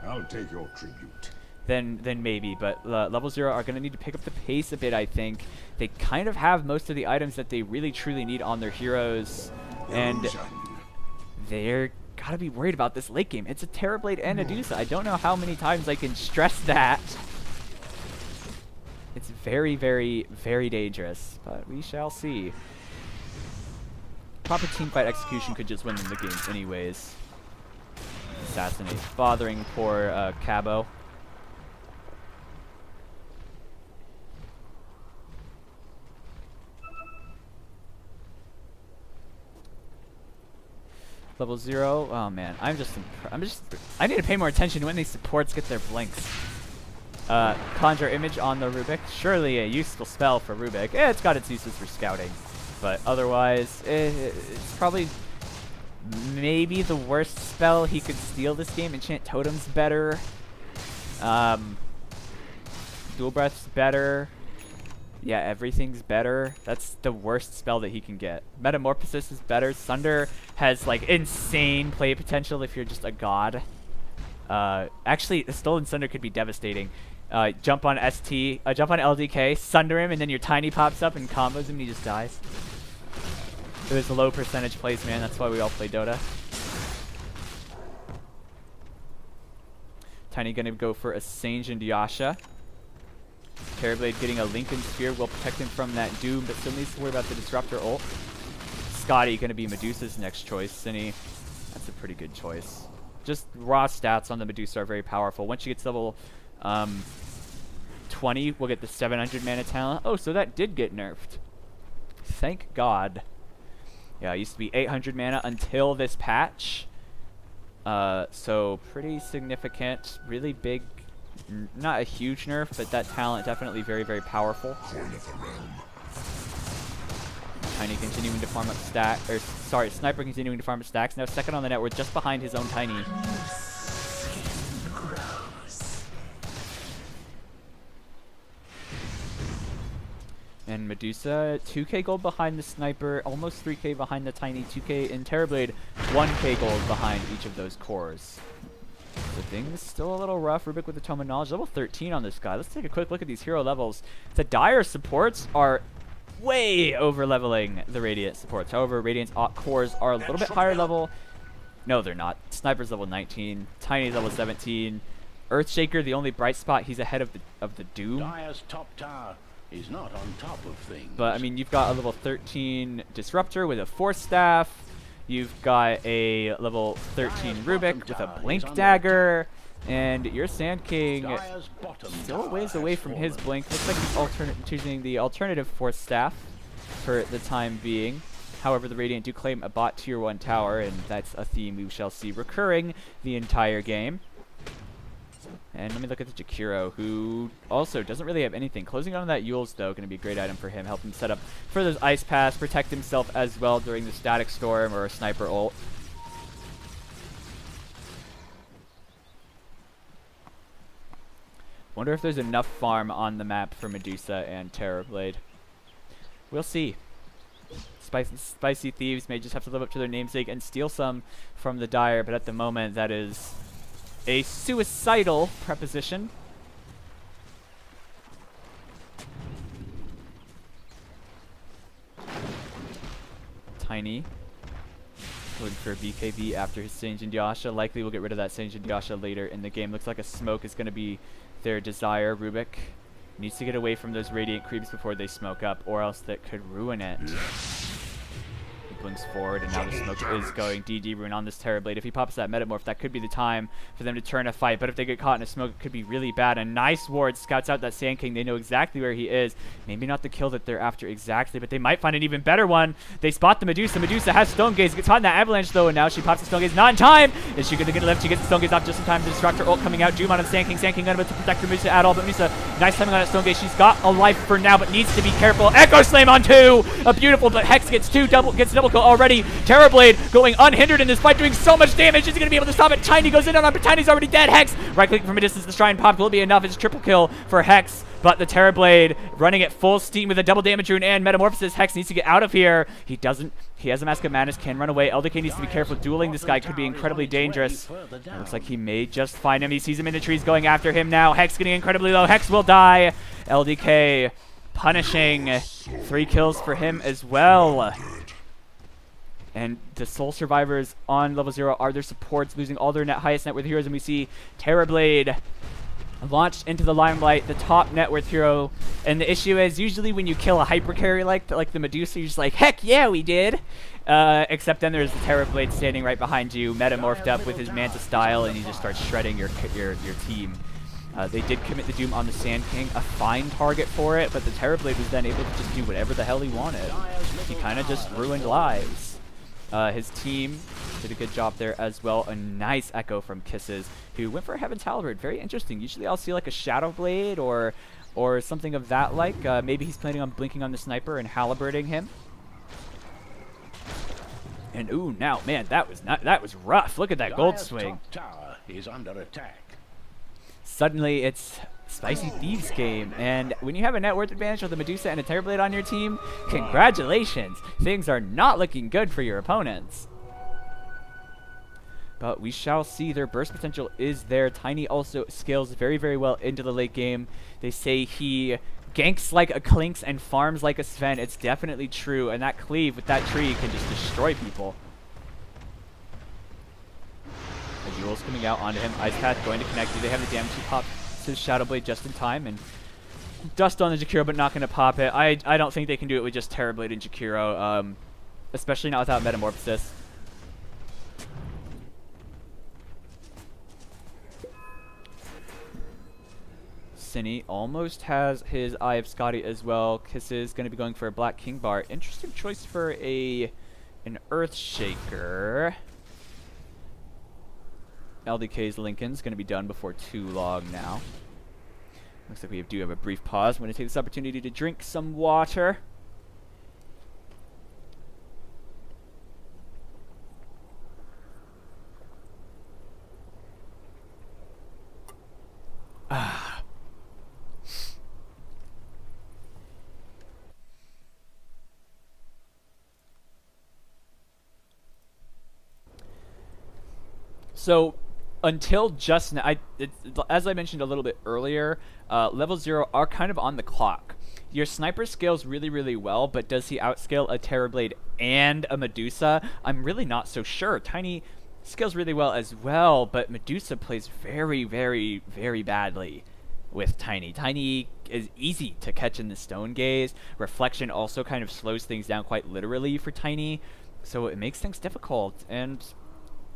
I'll take your tribute. then maybe. But Level 0 are going to need to pick up the pace a bit, I think. They kind of have most of the items that they really truly need on their heroes, and they're gotta be worried about this late game. It's a Terrorblade and a Medusa. I don't know how many times I can stress that. It's very, very, very dangerous, but we shall see. Proper teamfight execution could just win them the game anyways. Assassinate. Bothering poor Cabo. Level 0. Oh man, I need to pay more attention to when these supports get their blinks. Conjure Image on the Rubik. Surely a useful spell for Rubik. It's got its uses for scouting, but otherwise, it's probably maybe the worst spell he could steal this game. Enchant Totem's better. Dual Breath's better. Yeah, everything's better. That's the worst spell that he can get. Metamorphosis is better. Sunder has like insane play potential if you're just a god. Actually, a Stolen Sunder could be devastating. Jump on ST, jump on LDK, Sunder him, and then your Tiny pops up and combos him and he just dies. It was a low percentage plays, man. That's why we all play Dota. Tiny gonna go for a Sange and Yasha. Terrorblade getting a Lincoln Sphere will protect him from that Doom, but still needs to worry about the Disruptor ult. Scotty going to be Medusa's next choice. Cine, that's a pretty good choice. Just raw stats on the Medusa are very powerful. Once she gets level 20, we'll get the 700 mana talent. Oh, so that did get nerfed. Thank God. Yeah, it used to be 800 mana until this patch. So pretty significant, really big. Not a huge nerf, but that talent definitely very, very powerful. Tiny continuing to farm up stacks, or sorry, Sniper continuing to farm up stacks. Now second on the net, we're just behind his own Tiny. And Medusa, 2k gold behind the Sniper, almost 3k behind the Tiny, 2k in Terrorblade, 1k gold behind each of those cores. So things still a little rough. Rubik with the Tome of Knowledge, level 13 on this guy. Let's take a quick look at these hero levels. The Dire supports are way over leveling the Radiant supports. However, Radiant's cores are a little bit higher level. No, they're not. Sniper's level 19. Tiny's level 17. Earthshaker, the only bright spot, he's ahead of the Doom. Dire's top tower is not on top of things. But I mean, you've got a level 13 Disruptor with a Force Staff. You've got a level 13 Rubik with a Blink Dagger, and your Sand King still a ways away from his Blink. Looks like he's choosing the alternative Force Staff for the time being. However, the Radiant do claim a bot tier 1 tower, and that's a theme we shall see recurring the entire game. And let me look at the Jakiro, who also doesn't really have anything. Closing on that Yule's, though, going to be a great item for him. Help him set up for those Ice Pass, protect himself as well during the Static Storm or a Sniper ult. Wonder if there's enough farm on the map for Medusa and Terrorblade. We'll see. Spicy Thieves may just have to live up to their namesake and steal some from the Dire, but at the moment that is a suicidal preposition. Tiny looking for a BKB after his Sange and Yasha. Likely will get rid of that Sange and Yasha later in the game. Looks like a smoke is going to be their desire. Rubik needs to get away from those Radiant creeps before they smoke up, or else that could ruin it. blinks forward, and now the smoke is going DD rune on this Terrorblade. If he pops that Metamorph, that could be the time for them to turn a fight, but if they get caught in a smoke, it could be really bad. A nice ward scouts out that Sand King. They know exactly where he is. Maybe not the kill that they're after exactly, but they might find an even better one. They spot the Medusa. Medusa has Stone Gaze, gets caught in that avalanche though, and now she pops the Stone Gaze. Not in time! Is she going to get a lift? She gets the Stone Gaze off just in time to distract her ult coming out. Doom on the Sand King. Sand King unable to protect the Medusa at all, but Medusa, nice timing on that Stone Gaze. She's got a life for now, but needs to be careful. Echo Slam on 2! A beautiful, but Hex gets double kill already. Terrorblade going unhindered in this fight, doing so much damage. Is he going to be able to stop it? Tiny goes in on him, but Tiny's already dead. Hex, right click from a distance, the Shrine pop will be enough. It's a triple kill for Hex, but the Terrorblade running at full steam with a double damage rune and Metamorphosis. Hex needs to get out of here. He doesn't. He has a Mask of Madness, can run away. LDK needs to be careful. Dueling this guy could be incredibly dangerous. It looks like he may just find him. He sees him in the trees going after him now. Hex getting incredibly low. Hex will die. LDK punishing. 3 kills for him as well. And the sole survivors on level 0 are their supports, losing all their highest net worth heroes. And we see Terrorblade launched into the limelight, the top net worth hero. And the issue is, usually when you kill a hyper carry like the Medusa, you're just like, heck yeah, we did. Except then there's the Terrorblade standing right behind you, metamorphed up with his Manta style, and he just starts shredding your team. They did commit the Doom on the Sand King, a fine target for it, but the Terrorblade was then able to just do whatever the hell he wanted. He kind of just ruined lives. His team did a good job there as well. A nice echo from Kisses, who went for a Heaven's Halberd. Very interesting. Usually I'll see like a Shadow Blade or something of that like. Maybe he's planning on blinking on the sniper and halberding him. And ooh, now man, that was rough. Look at that gold swing. Tower is under attack. Suddenly it's Spicy Thieves game, and when you have a net worth advantage with a Medusa and a Terrorblade on your team, congratulations! Things are not looking good for your opponents. But we shall see. Their burst potential is there. Tiny also scales very, very well into the late game. They say he ganks like a Clinks and farms like a Sven. It's definitely true, and that cleave with that tree can just destroy people. The Jewel's coming out onto him. Ice Path going to connect. Do they have the damage to pop to the Shadow Blade just in time? And dust on the Jakiro, but not going to pop it. I don't think they can do it with just Terrorblade and Jakiro, especially not without Metamorphosis. Cine almost has his Eye of Scotty as well. Kisses going to be going for a Black King Bar. Interesting choice for an Earthshaker. LDK's Lincoln's going to be done before too long now. Looks like we do have a brief pause. I'm going to take this opportunity to drink some water. So until just now, as I mentioned a little bit earlier, level 0 are kind of on the clock. Your sniper scales really, really well, but does he outscale a Terrorblade and a Medusa? I'm really not so sure. Tiny scales really well as well, but Medusa plays very, very, very badly with Tiny. Tiny is easy to catch in the Stone Gaze. Reflection also kind of slows things down quite literally for Tiny, so it makes things difficult. And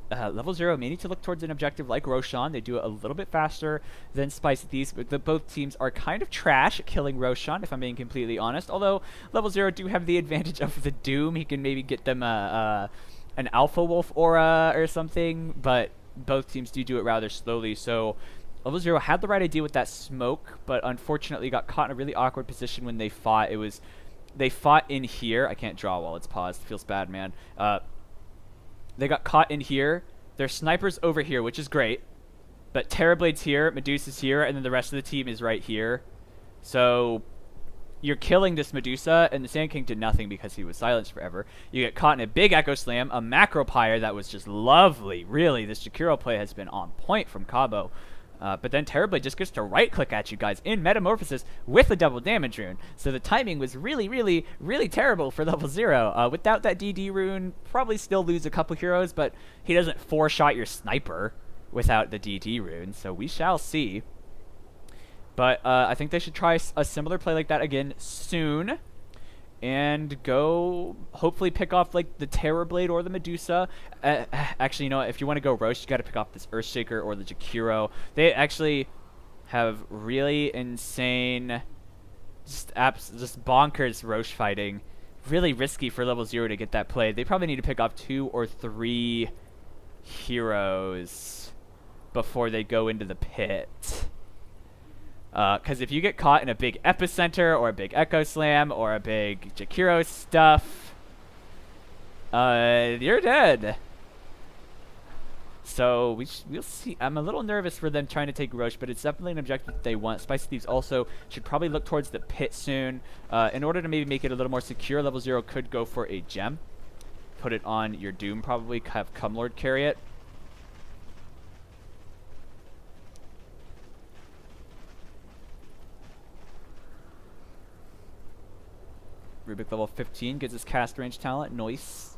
level 0 may need to look towards an objective like Roshan. They do it a little bit faster than Spicy Thieves, but both teams are kind of trash at killing Roshan, if I'm being completely honest. Although level 0 do have the advantage of the Doom. He can maybe get them an Alpha Wolf aura or something, but both teams do it rather slowly. So level 0 had the right idea with that smoke, but unfortunately got caught in a really awkward position when they fought. They fought in here. I can't draw while it's paused. Feels bad, man. They got caught in here. Their sniper's over here, which is great. But Terrorblade's here, Medusa's here, and then the rest of the team is right here. So you're killing this Medusa, and the Sand King did nothing because he was silenced forever. You get caught in a big Echo Slam, a Macro Pyre that was just lovely. Really, this Jakiro play has been on point from Cabo. But then Terrorblade just gets to right-click at you guys in Metamorphosis with a double damage rune. So the timing was really, really, really terrible for level 0. Without that DD rune, probably still lose a couple heroes, but he doesn't 4-shot your sniper without the DD rune, so we shall see. But I think they should try a similar play like that again soon. and go hopefully pick off like the Terrorblade or the Medusa. Actually, you know what? If you want to go Roche, you got to pick off this Earthshaker or the Jakiro. They actually have really insane, just bonkers Roche fighting. Really risky for level 0 to get that play. They probably need to pick off 2 or 3 heroes before they go into the pit. Because if you get caught in a big Epicenter or a big Echo Slam or a big Jakiro stuff, you're dead. So we'll see. I'm a little nervous for them trying to take Roche, but it's definitely an objective that they want. Spicy Thieves also should probably look towards the pit soon. In order to maybe make it a little more secure, level 0 could go for a gem. Put it on your Doom, probably have Cumlord carry it. Rubik level 15 gets his cast range talent. Nice.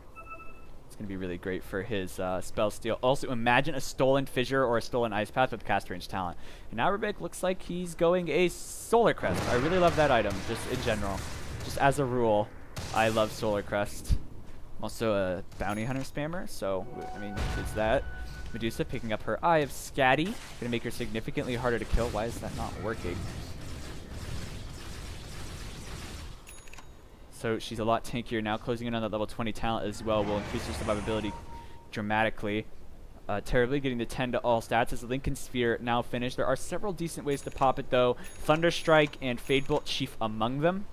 It's going to be really great for his spell steal. Also, imagine a stolen fissure or a stolen ice path with cast range talent. And now Rubik looks like he's going a Solar Crest. I really love that item, just in general. Just as a rule, I love Solar Crest. I'm also a bounty hunter spammer, so, I mean, it's that. Medusa picking up her Eye of Scatty. Going to make her significantly harder to kill. Why is that not working? So she's a lot tankier now. Closing in on that level 20 talent as well will increase her survivability dramatically. Terribly getting the 10 to all stats as the Lincoln Sphere now finished. There are several decent ways to pop it though. Thunderstrike and Fadebolt chief among them.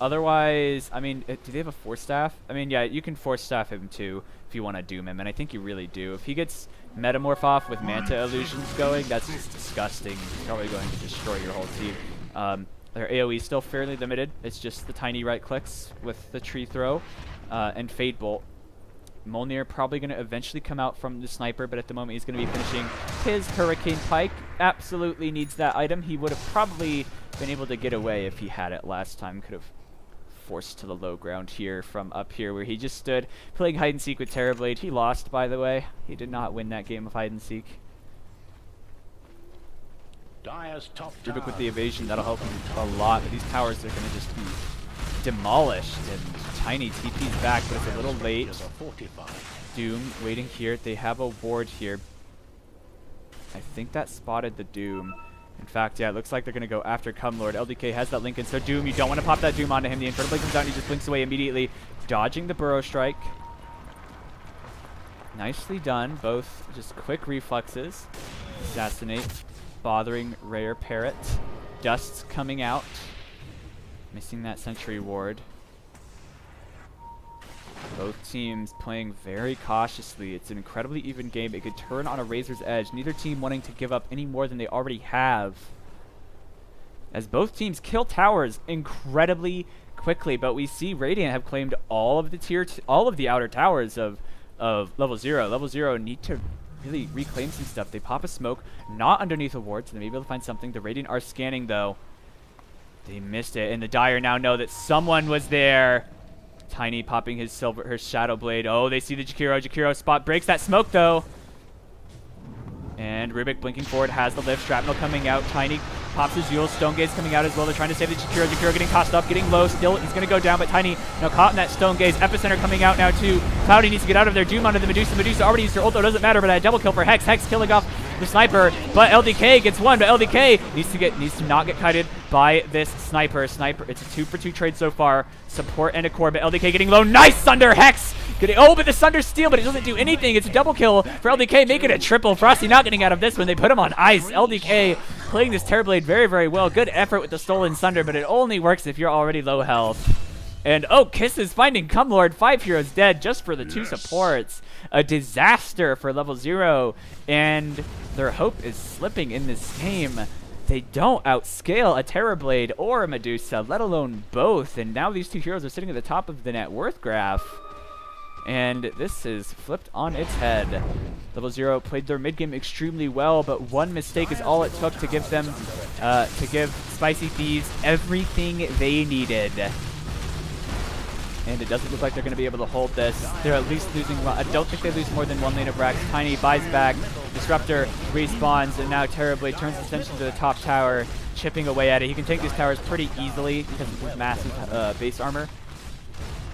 Otherwise, I mean, do they have a Force Staff? I mean, yeah, you can Force Staff him too if you want to doom him, and I think you really do. If he gets Metamorph off with Manta Illusions going, that's just disgusting. He's probably going to destroy your whole team. Their AoE is still fairly limited. It's just the tiny right clicks with the tree throw and Fade Bolt. Molnir probably going to eventually come out from the sniper, but at the moment he's going to be finishing his Hurricane Pike. Absolutely needs that item. He would have probably been able to get away if he had it last time. Could have forced to the low ground here from up here where he just stood playing hide and seek with Terrorblade. He lost, by the way. He did not win that game of hide and seek. Rubik with the evasion, that'll help him a lot, but these towers are going to just be demolished, and Tiny TP's back, but it's a little late. Doom waiting here. They have a ward here. I think that spotted the Doom. In fact, yeah, it looks like they're going to go after Cumlord. LDK has that Lincoln, so Doom, you don't want to pop that Doom onto him. The Inferno Blade comes down, he just blinks away immediately, dodging the Burrow Strike. Nicely done, both just quick reflexes. Assassinate. Bothering Rare Parrot. Dust's coming out. Missing that Sentry Ward. Both teams playing very cautiously. It's an incredibly even game. It could turn on a razor's edge. Neither team wanting to give up any more than they already have. As both teams kill towers incredibly quickly, but we see Radiant have claimed all of the outer towers of level 0. Level 0 need to really reclaim some stuff. They pop a smoke, not underneath a ward, so they may be able to find something. The Radiant are scanning though. They missed it, and the Dire now know that someone was there. Tiny popping his Shadow Blade. Oh, they see the Jakiro. Jakiro spot breaks that smoke though. And Rubik blinking forward has the lift. Shrapnel coming out. Tiny pops his Yule. Stone Gaze coming out as well. They're trying to save the Jakiro. Jakiro getting tossed up, getting low. Still, he's going to go down, but Tiny now caught in that Stone Gaze. Epicenter coming out now too. Cloudy needs to get out of there. Doom onto the Medusa. Medusa already used her ult, though. Doesn't matter, but a double kill for Hex. Hex killing off the sniper, but LDK gets one, but LDK needs to not get kited by this sniper. It's a 2-for-2 trade so far. Support and a core, but LDK getting low. Nice Sunder Hex! But the Sunder steal, but it doesn't do anything. It's a double kill for LDK, make it a triple. Frosty not getting out of this when they put him on ice. LDK playing this Terrorblade very, very well. Good effort with the stolen Sunder, but it only works if you're already low health. And oh, Kisses finding Cumlord. 5 heroes dead just for the 2 supports. A disaster for level 0. And their hope is slipping in this game. They don't outscale a Terrorblade or a Medusa, let alone both. And now these 2 heroes are sitting at the top of the net worth graph. And this is flipped on its head. Level 0 played their mid game extremely well, but one mistake is all it took to give them, to give Spicy Thieves everything they needed. and it doesn't look like they're going to be able to hold this. They're at least losing. I don't think they lose more than 1 lane of Brax. Tiny buys back. Disruptor respawns, and now Terrorblade turns his attention to the top tower, chipping away at it. He can take these towers pretty easily because of his massive base armor.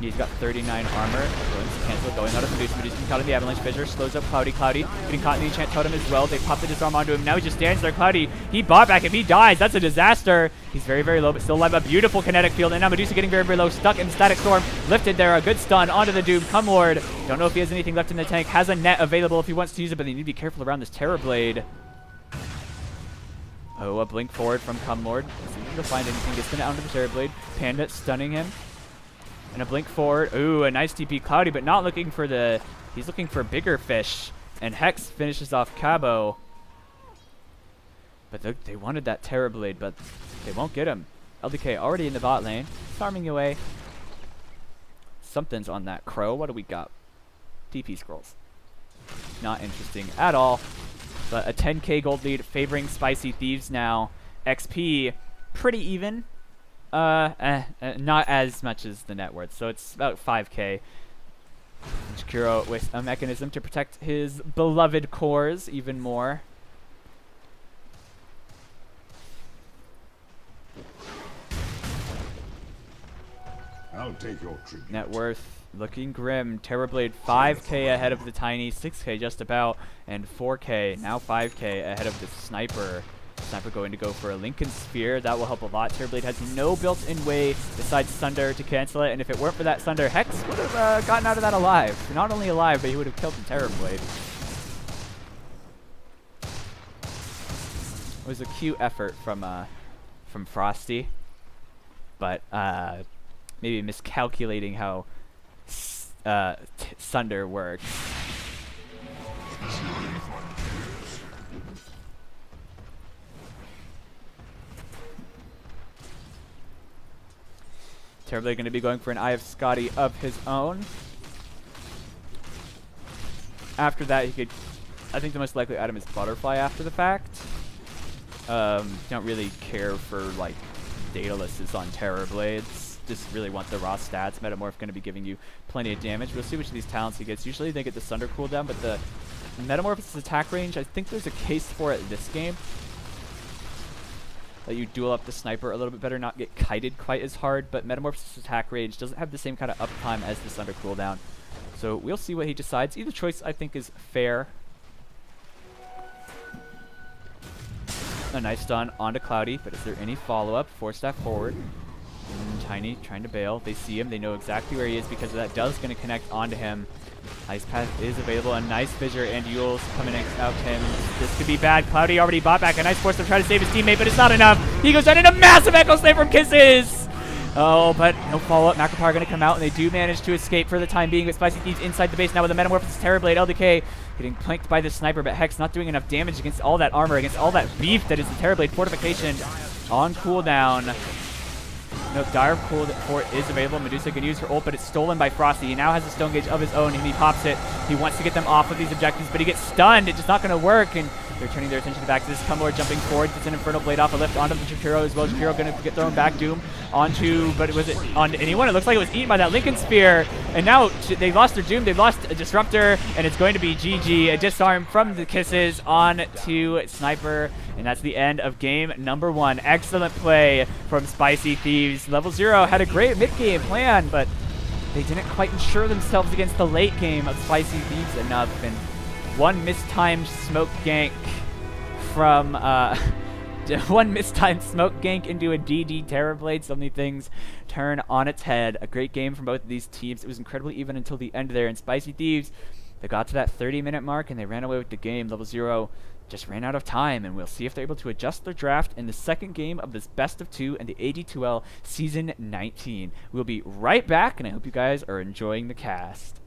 He's got 39 armor. Going to cancel, going out of Medusa. Medusa getting caught in the Avalanche Fissure. Slows up Cloudy. Cloudy getting caught in the Enchant Totem as well. They pop the disarm onto him. Now he just stands there. Cloudy, he bought back. If he dies, that's a disaster. He's very, very low, but still alive. A beautiful kinetic field. And now Medusa getting very, very low. Stuck in the Static Storm. Lifted there. A good stun onto the Doom. Come Lord. Don't know if he has anything left in the tank. Has a net available if he wants to use it, but they need to be careful around this Terrorblade. Oh, a blink forward from Cumlord. Seems to find anything. Gets sent out into the Terrorblade. Panda stunning him. And a blink forward. Ooh, a nice TP Cloudy, but not looking for the... He's looking for bigger fish. And Hex finishes off Cabo. But they wanted that Terrorblade, but they won't get him. LDK already in the bot lane. Farming away. Something's on that Crow. What do we got? TP scrolls. Not interesting at all. But a 10k gold lead favoring Spicy Thieves now. XP, pretty even. Not as much as the net worth, so it's about 5k. Jakiro with a mechanism to protect his beloved cores even more. I'll take your tribute. Net worth looking grim. Terrorblade 5k ahead of the Tiny, 6k just about, and 4k, now 5k ahead of the Sniper. Sniper going to go for a Lincoln Sphere. That will help a lot. Terrorblade has no built-in way besides Sunder to cancel it, and if it weren't for that Sunder, Hex would have gotten out of that alive. Not only alive, but he would have killed the Terrorblade. It was a cute effort from Frosty, but maybe miscalculating how Sunder works. Terrorblade going to be going for an Eye of Scotty of his own. After that, he could... I think the most likely item is Butterfly after the fact. Don't really care for, like, Datalists on Terrorblades. Just really want the raw stats. Metamorph going to be giving you plenty of damage. We'll see which of these talents he gets. Usually they get the Sunder cooldown, but the Metamorph's attack range, I think there's a case for it this game. That you duel up the Sniper a little bit better, not get kited quite as hard, but Metamorph's attack range doesn't have the same kind of uptime as the Sunder cooldown. So we'll see what he decides. Either choice I think is fair. A nice stun onto Cloudy, but is there any follow-up? 4-staff forward. And Tiny trying to bail. They see him. They know exactly where he is because of that. Does going to connect onto him. Ice Path is available. A nice Fissure and Yules coming out to him. This could be bad. Cloudy already bought back a nice force to try to save his teammate, but it's not enough. He goes down in a massive Echo Slam from Kisses. Oh, but no follow-up. Macropar going to come out, and they do manage to escape for the time being. But Spicy Thieves inside the base now with a Metamorphosis Terrorblade. LDK getting planked by the Sniper, but Hex not doing enough damage against all that armor, against all that beef that is the Terrorblade fortification on cooldown. No, Dire Cold Fort is available. Medusa can use her ult, but it's stolen by Frosty. He now has a Stone Gauge of his own, and he pops it. He wants to get them off of these objectives, but he gets stunned. It's just not going to work, and they're turning their attention back to this. Cumlord jumping forward, gets an Infernal Blade off a lift onto the Jakiro as well. Jakiro going to get thrown back. Doom onto, but was it on anyone? It looks like it was eaten by that Lincoln Sphere, and now they lost their Doom. They've lost a Disruptor, and it's going to be GG. A disarm from the Kisses on to Sniper, and that's the end of game number 1. Excellent play from Spicy Thieves. Level 0 had a great mid-game plan, but they didn't quite ensure themselves against the late game of Spicy Thieves enough, and one mistimed smoke gank from one mistimed smoke gank into a DD Terrorblade. So many things turn on its head. A great game from both of these teams. It was incredibly even until the end there, and Spicy Thieves, they got to that 30-minute mark and they ran away with the game. Level 0 just ran out of time, and we'll see if they're able to adjust their draft in the second game of this best of 2 and the AD2L Season 19. We'll be right back, and I hope you guys are enjoying the cast.